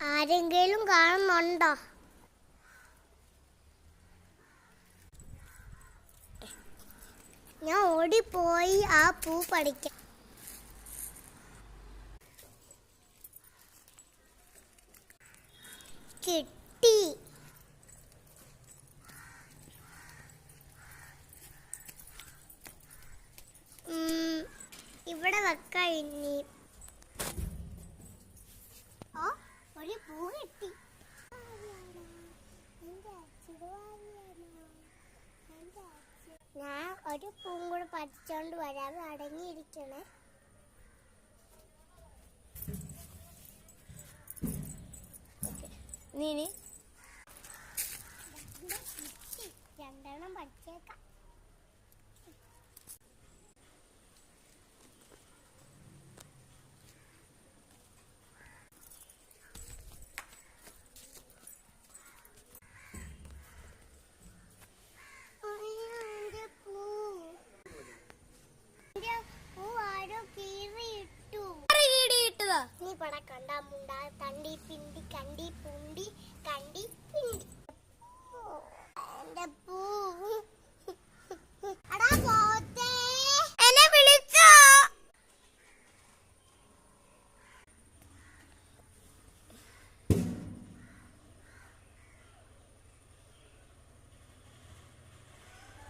ആരെങ്കിലും കാണുന്നുണ്ടോ? ഞാൻ ഓടിപ്പോയി ആ പൂ പറിക്കാം. കിട്ടി. ഇവിടെ വെക്കാം ഇനി. ഒരു പൂ കിട്ടി. ഞാൻ ഒരു പൂവും കൂടെ പറിച്ചോണ്ട് വരാൻ അടങ്ങിയിരിക്കണേ. നീ രണ്ടെണ്ണം പറിച്ചേക്കാം. നീ പട കണ്ടാ മുണ്ടാ തണ്ടി പിണ്ടി കണ്ടി